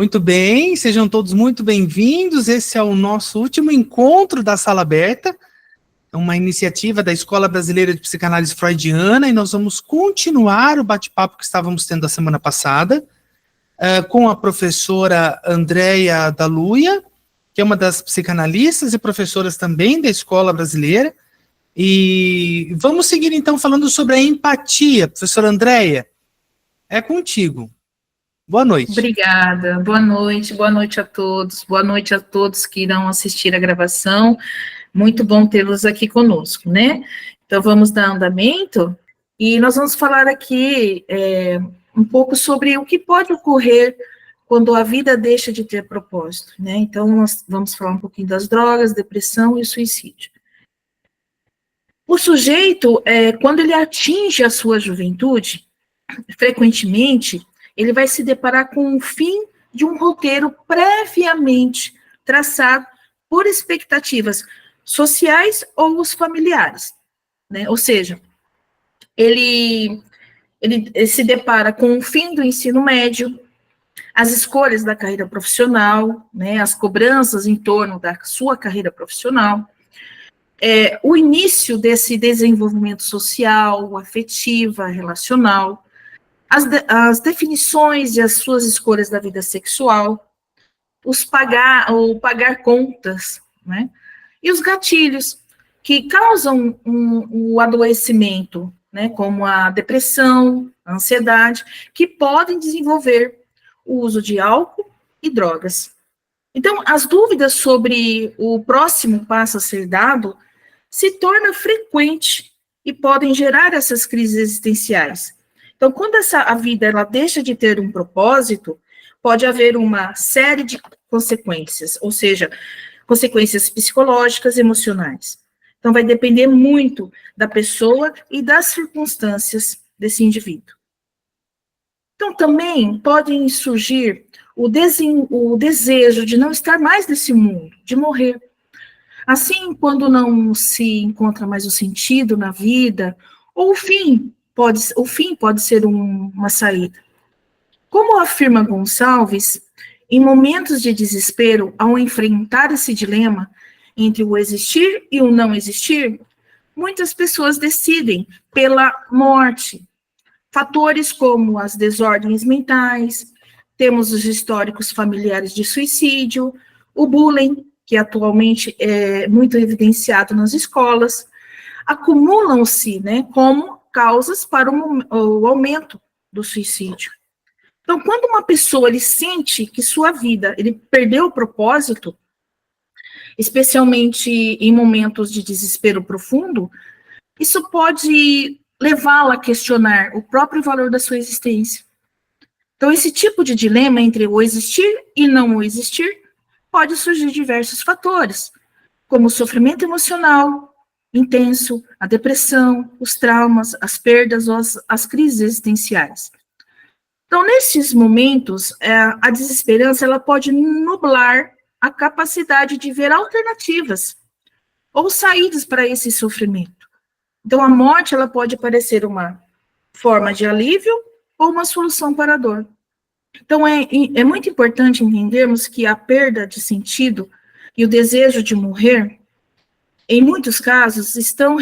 Muito bem, sejam todos muito bem-vindos. Esse é o nosso último encontro da Sala Aberta, uma iniciativa da Escola Brasileira de Psicanálise Freudiana, e nós vamos continuar o bate-papo que estávamos tendo a semana passada, com a professora Andréia Daluia, que é uma das psicanalistas e professoras também da Escola Brasileira, e vamos seguir então falando sobre a empatia. Professora Andréia, é contigo. Boa noite. Obrigada, boa noite a todos que irão assistir a gravação, muito bom tê-los aqui conosco, né? Então vamos dar andamento, e nós vamos falar aqui um pouco sobre o que pode ocorrer quando a vida deixa de ter propósito, né? Então nós vamos falar um pouquinho das drogas, depressão e suicídio. O sujeito, quando ele atinge a sua juventude, frequentemente, ele vai se deparar com o fim de um roteiro previamente traçado por expectativas sociais ou os familiares, né? Ou seja, ele se depara com o fim do ensino médio, as escolhas da carreira profissional, né? As cobranças em torno da sua carreira profissional, o início desse desenvolvimento social, afetiva, relacional, as definições e as suas escolhas da vida sexual, o pagar contas, né? E os gatilhos que causam o adoecimento, né? Como a depressão, a ansiedade, que podem desenvolver o uso de álcool e drogas. Então, as dúvidas sobre o próximo passo a ser dado se tornam frequentes e podem gerar essas crises existenciais. Então, quando a vida ela deixa de ter um propósito, pode haver uma série de consequências, ou seja, consequências psicológicas, emocionais. Então, vai depender muito da pessoa e das circunstâncias desse indivíduo. Então, também podem surgir o desejo de não estar mais nesse mundo, de morrer. Assim, quando não se encontra mais o sentido na vida, ou o fim pode ser uma saída. Como afirma Gonçalves, em momentos de desespero, ao enfrentar esse dilema entre o existir e o não existir, muitas pessoas decidem pela morte. Fatores como as desordens mentais, temos os históricos familiares de suicídio, o bullying, que atualmente é muito evidenciado nas escolas, acumulam-se, né, como causas para o aumento do suicídio. Então, quando uma pessoa ele sente que sua vida, ele perdeu o propósito, especialmente em momentos de desespero profundo, isso pode levá-la a questionar o próprio valor da sua existência. Então, esse tipo de dilema entre o existir e não o existir pode surgir diversos fatores, como o sofrimento emocional intenso, a depressão, os traumas, as perdas ou as crises existenciais. Então, nesses momentos, a desesperança ela pode nublar a capacidade de ver alternativas ou saídas para esse sofrimento. Então, a morte ela pode parecer uma forma de alívio ou uma solução para a dor. Então, é muito importante entendermos que a perda de sentido e o desejo de morrer, em muitos casos, estão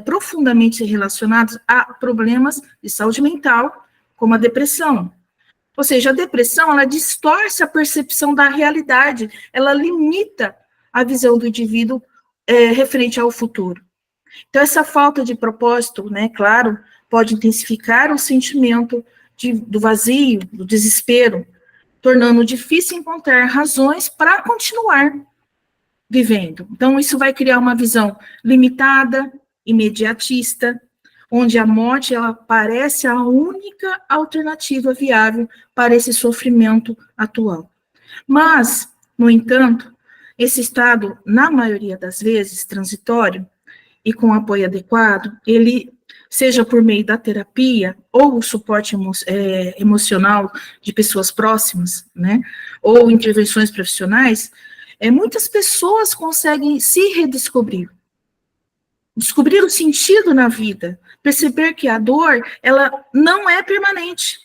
profundamente relacionados a problemas de saúde mental, como a depressão. Ou seja, a depressão, ela distorce a percepção da realidade, ela limita a visão do indivíduo referente ao futuro. Então, essa falta de propósito, né, claro, pode intensificar o sentimento do vazio, do desespero, tornando difícil encontrar razões para continuar vivendo. Então, isso vai criar uma visão limitada, imediatista, onde a morte ela parece a única alternativa viável para esse sofrimento atual. Mas, no entanto, esse estado, na maioria das vezes, transitório, e com apoio adequado, ele, seja por meio da terapia ou o suporte emocional de pessoas próximas, né, ou intervenções profissionais, muitas pessoas conseguem se redescobrir, descobrir o sentido na vida, perceber que a dor, ela não é permanente,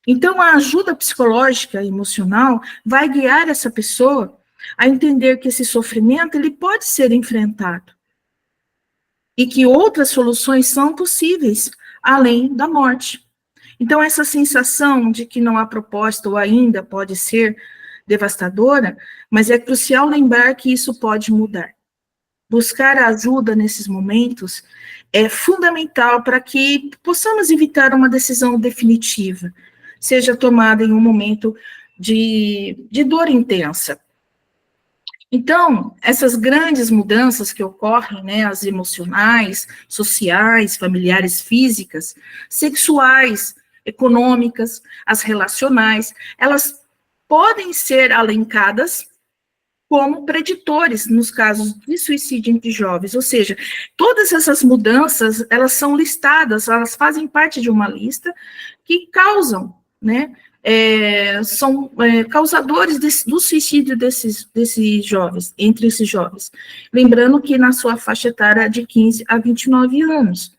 Então, a ajuda psicológica e emocional vai guiar essa pessoa a entender que esse sofrimento ele pode ser enfrentado e que outras soluções são possíveis, além da morte. Então, essa sensação de que não há propósito ou ainda pode ser devastadora, mas é crucial lembrar que isso pode mudar. Buscar ajuda nesses momentos é fundamental para que possamos evitar uma decisão definitiva, seja tomada em um momento de dor intensa. Então, essas grandes mudanças que ocorrem, né, as emocionais, sociais, familiares, físicas, sexuais, econômicas, as relacionais, elas podem ser alencadas como preditores nos casos de suicídio entre jovens, ou seja, todas essas mudanças, elas são listadas, elas fazem parte de uma lista que causam, né, são causadores do suicídio desses jovens, entre esses jovens. Lembrando que na sua faixa etária de 15 a 29 anos.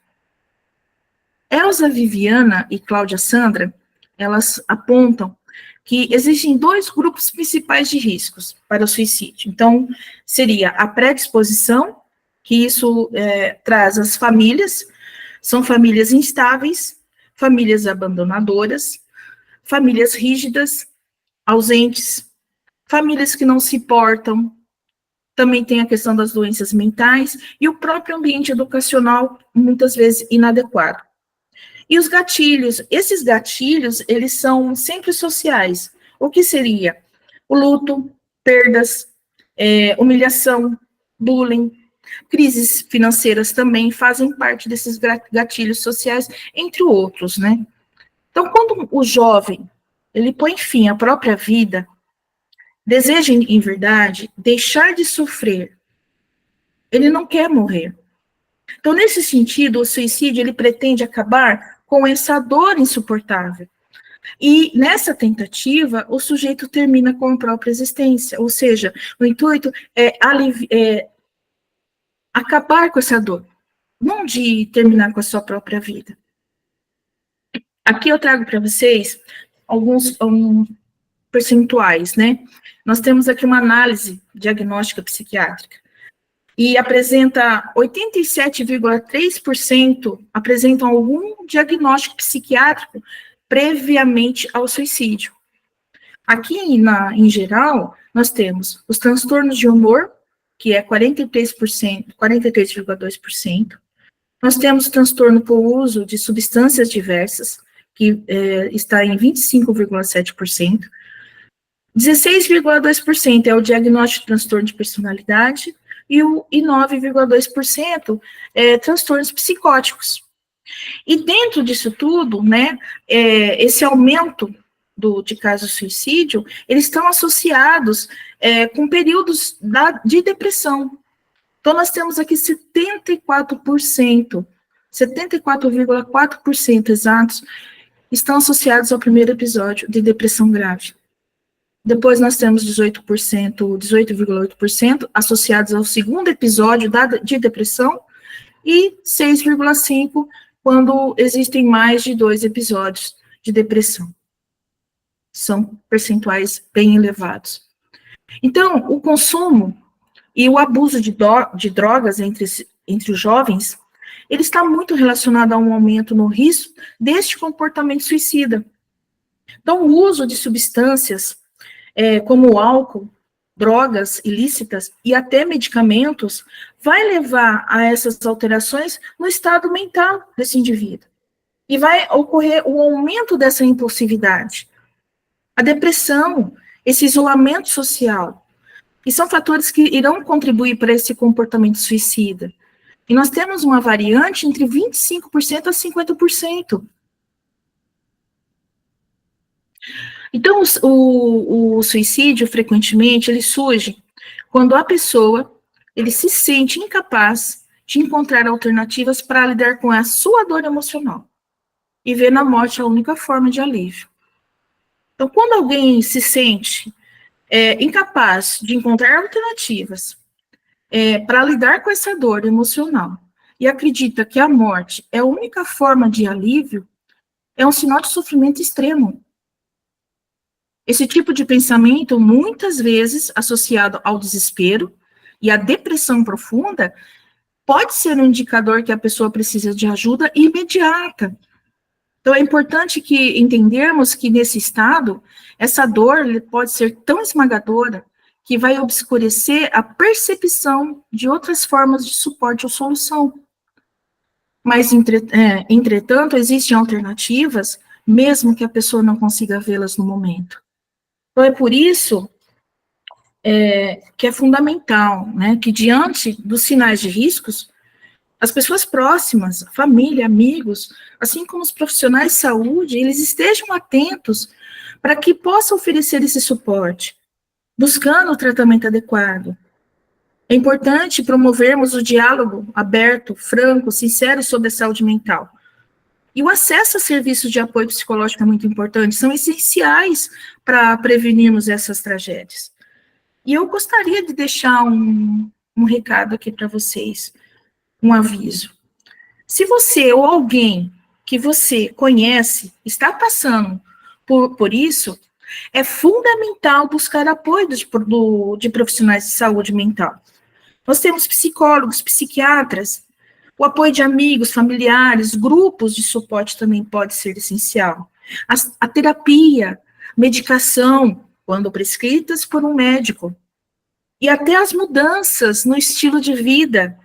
Elza Viviana e Cláudia Sandra, elas apontam que existem dois grupos principais de riscos para o suicídio. Então, seria a predisposição, que isso traz as famílias, são famílias instáveis, famílias abandonadoras, famílias rígidas, ausentes, famílias que não se portam, também tem a questão das doenças mentais e o próprio ambiente educacional, muitas vezes, inadequado. E os gatilhos, esses gatilhos, eles são sempre sociais. O que seria? O luto, perdas, humilhação, bullying, crises financeiras também fazem parte desses gatilhos sociais, entre outros, né? Então, quando o jovem, ele põe fim à própria vida, deseja, em verdade, deixar de sofrer, ele não quer morrer. Então, nesse sentido, o suicídio, ele pretende acabar com essa dor insuportável. E, nessa tentativa, o sujeito termina com a própria existência, ou seja, o intuito é acabar com essa dor, não de terminar com a sua própria vida. Aqui eu trago para vocês alguns percentuais, né? Nós temos aqui uma análise diagnóstica psiquiátrica e apresenta 87,3% apresentam algum diagnóstico psiquiátrico previamente ao suicídio. Aqui, em geral, nós temos os transtornos de humor, que é 43,2%. Nós temos transtorno por uso de substâncias diversas, que está em 25,7%. 16,2% é o diagnóstico de transtorno de personalidade e 9,2% transtornos psicóticos. E dentro disso tudo, né, esse aumento de casos de suicídio, eles estão associados com períodos de depressão. Então, nós temos aqui 74,4% exatos, estão associados ao primeiro episódio de depressão grave. Depois nós temos 18,8% associados ao segundo episódio de depressão e 6,5% quando existem mais de 2 episódios de depressão. São percentuais bem elevados. Então, o consumo e o abuso de drogas entre os jovens, ele está muito relacionado a um aumento no risco deste comportamento suicida. Então, o uso de substâncias como o álcool, drogas ilícitas e até medicamentos, vai levar a essas alterações no estado mental desse indivíduo. E vai ocorrer o aumento dessa impulsividade, a depressão, esse isolamento social, e são fatores que irão contribuir para esse comportamento suicida. E nós temos uma variante entre 25% a 50%. Então, o suicídio, frequentemente, ele surge quando a pessoa, ele se sente incapaz de encontrar alternativas para lidar com a sua dor emocional e vê na morte a única forma de alívio. Então, quando alguém se sente incapaz de encontrar alternativas para lidar com essa dor emocional e acredita que a morte é a única forma de alívio, é um sinal de sofrimento extremo. Esse tipo de pensamento, muitas vezes associado ao desespero e à depressão profunda, pode ser um indicador que a pessoa precisa de ajuda imediata. Então, é importante que entendermos que, nesse estado, essa dor pode ser tão esmagadora que vai obscurecer a percepção de outras formas de suporte ou solução. Mas, entretanto, existem alternativas, mesmo que a pessoa não consiga vê-las no momento. Então, é por isso que é fundamental, né, que diante dos sinais de riscos, as pessoas próximas, família, amigos, assim como os profissionais de saúde, eles estejam atentos para que possam oferecer esse suporte, buscando o tratamento adequado. É importante promovermos o diálogo aberto, franco, sincero sobre a saúde mental. E o acesso a serviços de apoio psicológico é muito importante, são essenciais para prevenirmos essas tragédias. E eu gostaria de deixar um recado aqui para vocês, um aviso. Se você ou alguém que você conhece está passando por isso, é fundamental buscar apoio de profissionais de saúde mental. Nós temos psicólogos, psiquiatras, o apoio de amigos, familiares, grupos de suporte também pode ser essencial. A terapia, medicação, quando prescritas por um médico, e até as mudanças no estilo de vida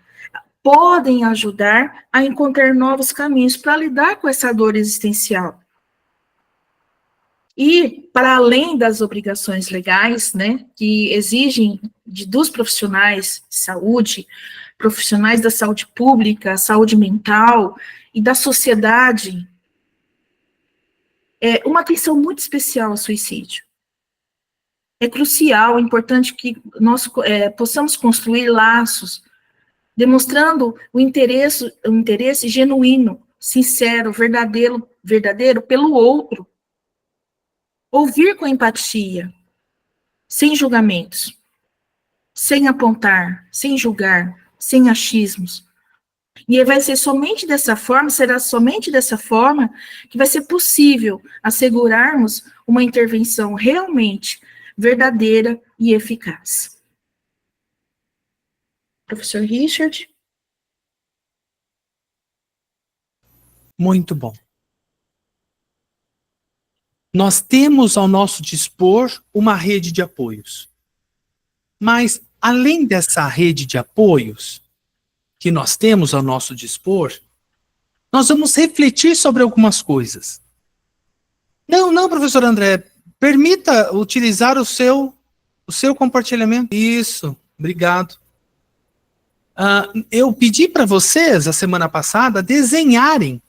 podem ajudar a encontrar novos caminhos para lidar com essa dor existencial. E, para além das obrigações legais, né, que exigem dos profissionais de saúde, profissionais da saúde pública, saúde mental e da sociedade, uma atenção muito especial ao suicídio. É crucial, é importante que nós possamos construir laços, demonstrando o interesse genuíno, sincero, verdadeiro pelo outro. Ouvir com empatia, sem julgamentos, sem apontar, sem julgar, sem achismos. E vai ser somente dessa forma, será somente dessa forma que vai ser possível assegurarmos uma intervenção realmente verdadeira e eficaz. Professor Richard? Muito bom. Nós temos ao nosso dispor uma rede de apoios. Mas, além dessa rede de apoios que nós temos ao nosso dispor, nós vamos refletir sobre algumas coisas. Não, professor André, permita utilizar o seu compartilhamento. Isso, obrigado. Eu pedi para vocês, a semana passada, desenharem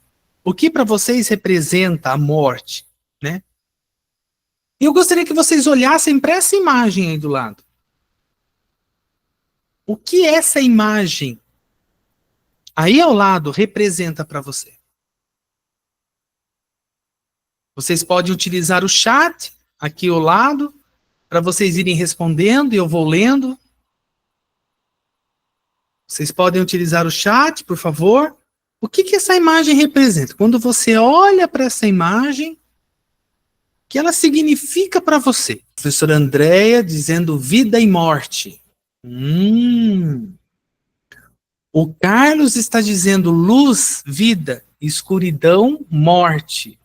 o que para vocês representa a morte, né? E eu gostaria que vocês olhassem para essa imagem aí do lado. O que essa imagem aí ao lado representa para você? Vocês podem utilizar o chat aqui ao lado para vocês irem respondendo e eu vou lendo. Vocês podem utilizar o chat, por favor. O que essa imagem representa? Quando você olha para essa imagem, o que ela significa para você? Professora Andréia dizendo vida e morte. O Carlos está dizendo luz, vida, escuridão, morte.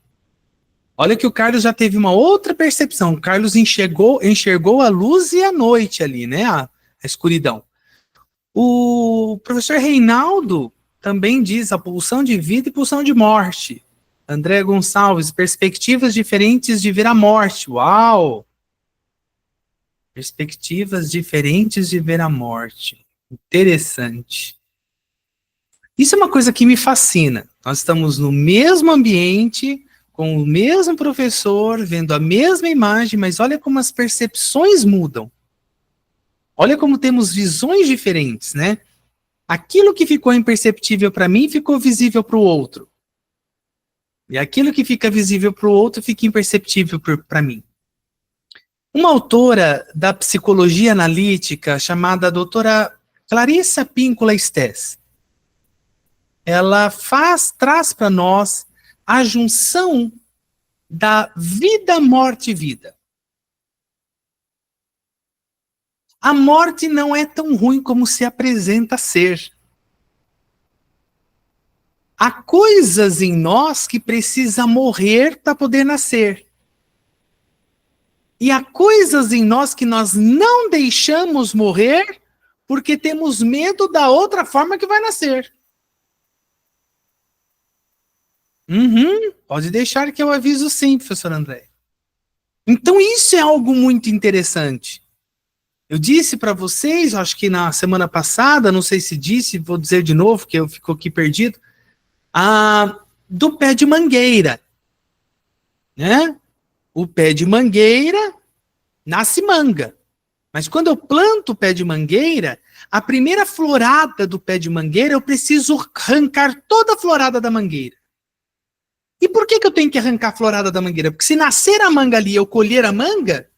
Olha que o Carlos já teve uma outra percepção. O Carlos enxergou a luz e a noite ali, né? A escuridão. O professor Reinaldo também diz a pulsão de vida e pulsão de morte. André Gonçalves, perspectivas diferentes de ver a morte. Uau! Perspectivas diferentes de ver a morte. Interessante. Isso é uma coisa que me fascina. Nós estamos no mesmo ambiente, com o mesmo professor, vendo a mesma imagem, mas olha como as percepções mudam. Olha como temos visões diferentes, né? Aquilo que ficou imperceptível para mim ficou visível para o outro. E aquilo que fica visível para o outro fica imperceptível para mim. Uma autora da psicologia analítica chamada doutora Clarissa Píncola Estés, ela traz para nós a junção da vida, morte e vida. A morte não é tão ruim como se apresenta ser. Há coisas em nós que precisam morrer para poder nascer. E há coisas em nós que nós não deixamos morrer porque temos medo da outra forma que vai nascer. Pode deixar que eu aviso sim, professor André. Então isso é algo muito interessante. Eu disse para vocês, acho que na semana passada, não sei se disse, vou dizer de novo, que eu fico aqui perdido, do pé de mangueira, né? O pé de mangueira nasce manga. Mas quando eu planto o pé de mangueira, a primeira florada do pé de mangueira, eu preciso arrancar toda a florada da mangueira. E por que eu tenho que arrancar a florada da mangueira? Porque se nascer a manga ali e eu colher a manga,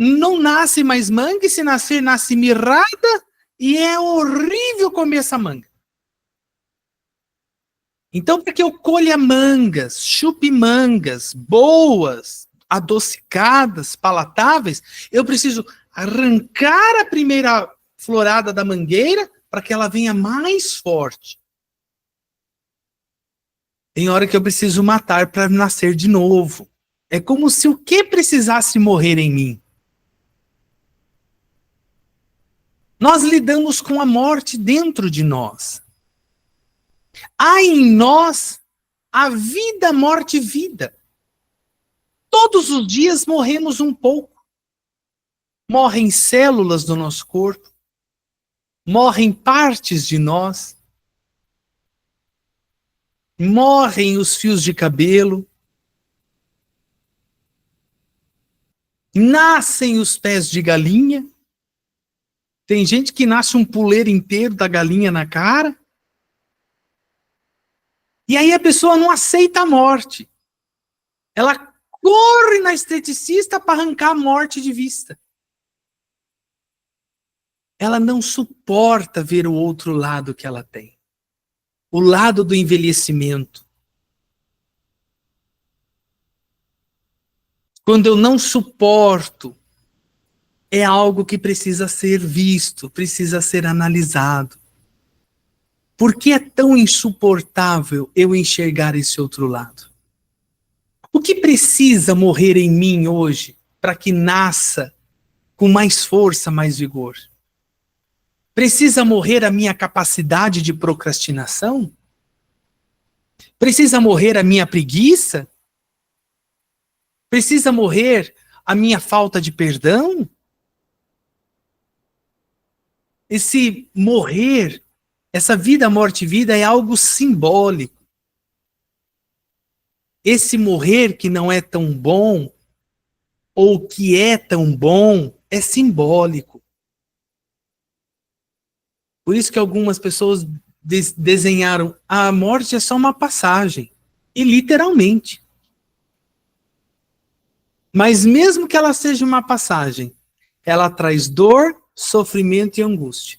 não nasce mais manga, e se nascer, nasce mirrada, e é horrível comer essa manga. Então, para que eu colha mangas, chupe mangas boas, adocicadas, palatáveis, eu preciso arrancar a primeira florada da mangueira para que ela venha mais forte. Tem hora que eu preciso matar para nascer de novo. É como se o que precisasse morrer em mim. Nós lidamos com a morte dentro de nós. Há em nós a vida, morte e vida. Todos os dias morremos um pouco. Morrem células do nosso corpo. Morrem partes de nós. Morrem os fios de cabelo. Nascem os pés de galinha. Tem gente que nasce um puleiro inteiro da galinha na cara. E aí a pessoa não aceita a morte. Ela corre na esteticista para arrancar a morte de vista. Ela não suporta ver o outro lado que ela tem. O lado do envelhecimento. Quando eu não suporto, é algo que precisa ser visto, precisa ser analisado. Por que é tão insuportável eu enxergar esse outro lado? O que precisa morrer em mim hoje para que nasça com mais força, mais vigor? Precisa morrer a minha capacidade de procrastinação? Precisa morrer a minha preguiça? Precisa morrer a minha falta de perdão? Esse morrer, essa vida, morte e vida é algo simbólico. Esse morrer que não é tão bom, ou que é tão bom, é simbólico. Por isso que algumas pessoas desenharam a morte é só uma passagem. E literalmente. Mas mesmo que ela seja uma passagem, ela traz dor, sofrimento e angústia.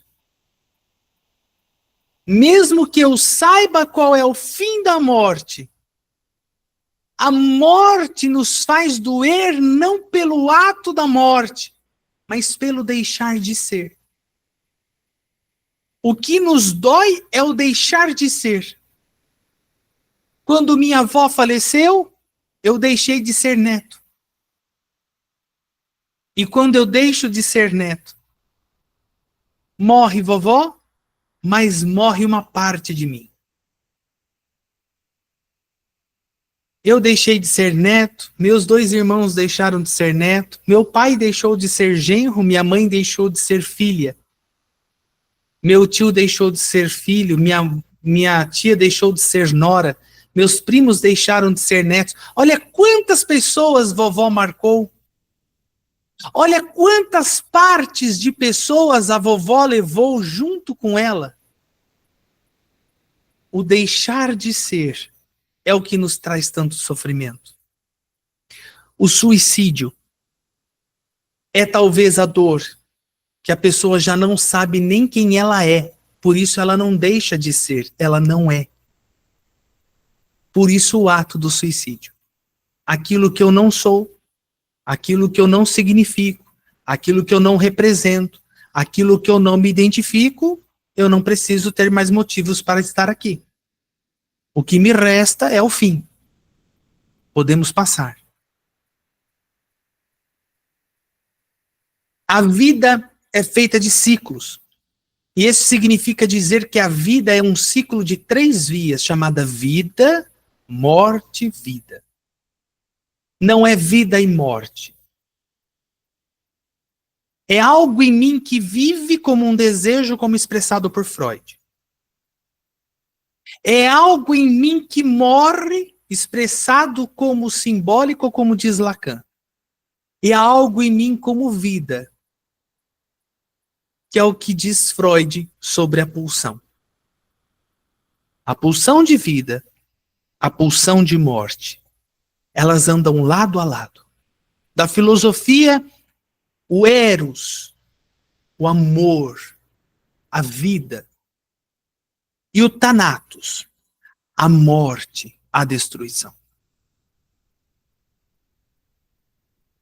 Mesmo que eu saiba qual é o fim da morte, a morte nos faz doer não pelo ato da morte, mas pelo deixar de ser. O que nos dói é o deixar de ser. Quando minha avó faleceu, eu deixei de ser neto. E quando eu deixo de ser neto, morre vovó, mas morre uma parte de mim. Eu deixei de ser neto, meus 2 irmãos deixaram de ser neto, meu pai deixou de ser genro, minha mãe deixou de ser filha. Meu tio deixou de ser filho, minha tia deixou de ser nora, meus primos deixaram de ser netos. Olha quantas pessoas vovó marcou. Olha quantas partes de pessoas a vovó levou junto com ela. O deixar de ser é o que nos traz tanto sofrimento. O suicídio é talvez a dor que a pessoa já não sabe nem quem ela é. Por isso ela não deixa de ser, ela não é. Por isso o ato do suicídio. Aquilo que eu não sou, aquilo que eu não significo, aquilo que eu não represento, aquilo que eu não me identifico, eu não preciso ter mais motivos para estar aqui. O que me resta é o fim. Podemos passar. A vida é feita de ciclos. E isso significa dizer que a vida é um ciclo de 3 vias, chamada vida, morte, vida. Não é vida e morte. É algo em mim que vive como um desejo, como expressado por Freud. É algo em mim que morre, expressado como simbólico, como diz Lacan. E há algo em mim como vida, que é o que diz Freud sobre a pulsão. A pulsão de vida, a pulsão de morte, elas andam lado a lado. Da filosofia, o eros, o amor, a vida. E o thanatos, a morte, a destruição.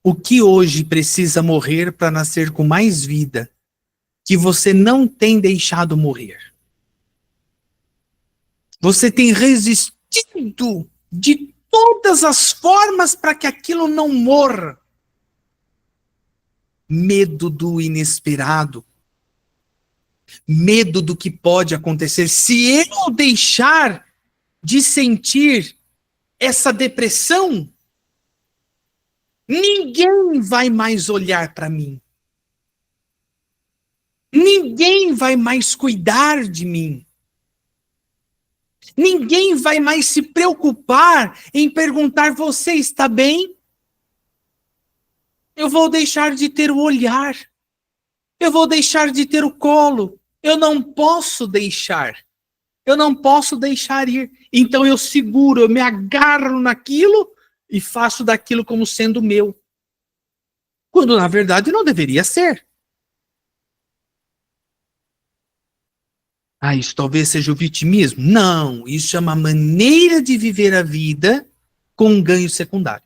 O que hoje precisa morrer para nascer com mais vida, que você não tem deixado morrer? Você tem resistido de todas as formas para que aquilo não morra. Medo do inesperado. Medo do que pode acontecer. Se eu deixar de sentir essa depressão, ninguém vai mais olhar para mim. Ninguém vai mais cuidar de mim. Ninguém vai mais se preocupar em perguntar: você está bem? Eu vou deixar de ter o olhar. Eu vou deixar de ter o colo. Eu não posso deixar. Eu não posso deixar ir. Então eu seguro, eu me agarro naquilo e faço daquilo como sendo meu. Quando na verdade não deveria ser. Ah, isso talvez seja o vitimismo? Não, isso é uma maneira de viver a vida com um ganho secundário.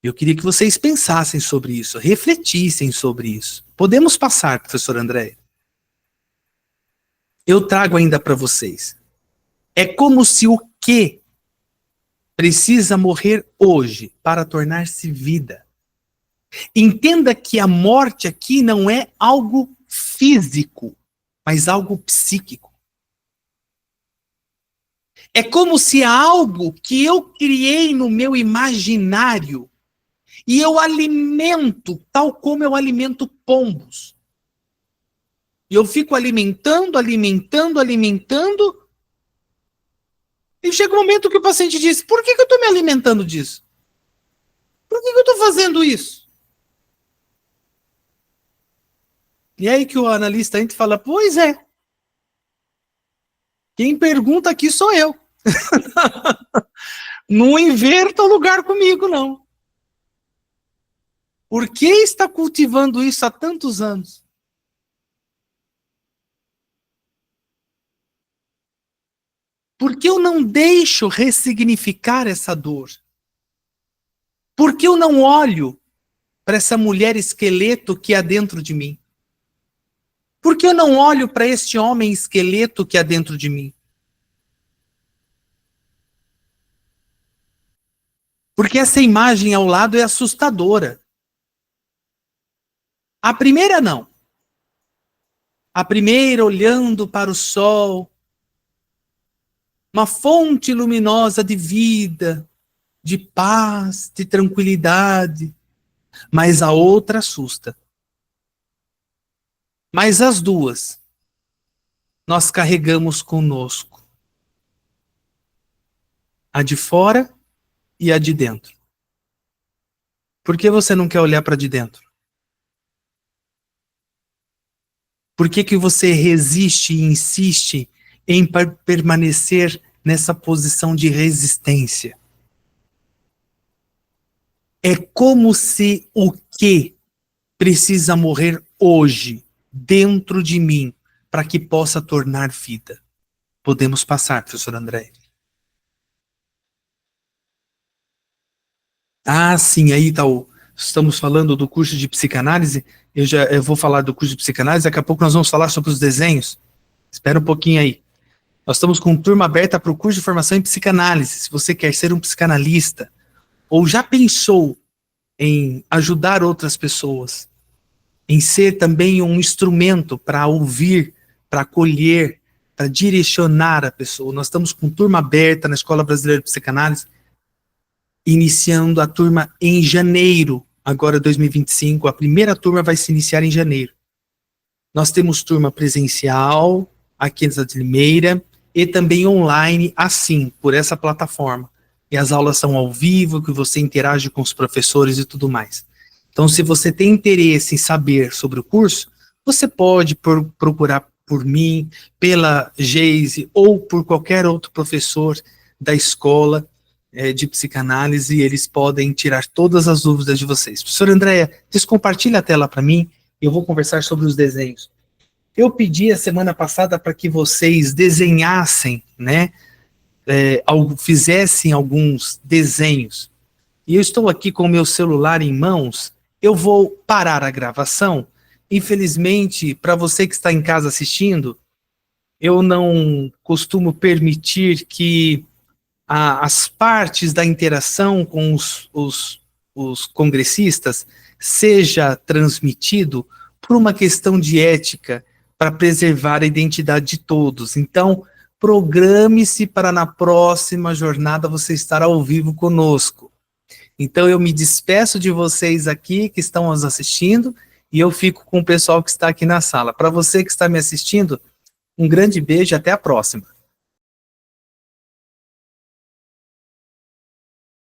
Eu queria que vocês pensassem sobre isso, refletissem sobre isso. Podemos passar, professor André? Eu trago ainda para vocês. É como se o que precisa morrer hoje para tornar-se vida. Entenda que a morte aqui não é algo físico, mas algo psíquico. É como se algo que eu criei no meu imaginário e eu alimento, tal como eu alimento pombos. E eu fico alimentando, e chega um momento que o paciente diz: por que eu estou me alimentando disso? Por que eu estou fazendo isso? E aí que o analista entra e fala: pois é. Quem pergunta aqui sou eu. Não inverta o lugar comigo, não. Por que está cultivando isso há tantos anos? Por que eu não deixo ressignificar essa dor? Por que eu não olho para essa mulher esqueleto que há dentro de mim? Por que eu não olho para este homem esqueleto que há dentro de mim? Porque essa imagem ao lado é assustadora. A primeira não. A primeira olhando para o sol, uma fonte luminosa de vida, de paz, de tranquilidade. Mas a outra assusta. Mas as duas nós carregamos conosco. A de fora e a de dentro. Por que você não quer olhar para de dentro? Por que você resiste e insiste em permanecer nessa posição de resistência? É como se o que precisa morrer hoje, dentro de mim, para que possa tornar vida. Podemos passar, professor André. Ah, sim, aí tá estamos falando do curso de psicanálise, eu vou falar do curso de psicanálise, daqui a pouco nós vamos falar sobre os desenhos. Espera um pouquinho aí. Nós estamos com turma aberta para o curso de formação em psicanálise. Se você quer ser um psicanalista, ou já pensou em ajudar outras pessoas, em ser também um instrumento para ouvir, para acolher, para direcionar a pessoa. Nós estamos com turma aberta na Escola Brasileira de Psicanálise, iniciando a turma em janeiro, agora 2025. A primeira turma vai se iniciar em janeiro. Nós temos turma presencial, aqui em Limeira, e também online, assim, por essa plataforma. E as aulas são ao vivo, que você interage com os professores e tudo mais. Então, se você tem interesse em saber sobre o curso, você pode procurar por mim, pela Geise ou por qualquer outro professor da escola de psicanálise, e eles podem tirar todas as dúvidas de vocês. Professora Andréia, compartilha a tela para mim, eu vou conversar sobre os desenhos. Eu pedi a semana passada para que vocês desenhassem, né, fizessem alguns desenhos. E eu estou aqui com o meu celular em mãos, eu vou parar a gravação. Infelizmente, para você que está em casa assistindo, eu não costumo permitir que as partes da interação com os congressistas seja transmitido por uma questão de ética, para preservar a identidade de todos. Então, programe-se para na próxima jornada você estar ao vivo conosco. Então, eu me despeço de vocês aqui que estão nos assistindo e eu fico com o pessoal que está aqui na sala. Para você que está me assistindo, um grande beijo e até a próxima.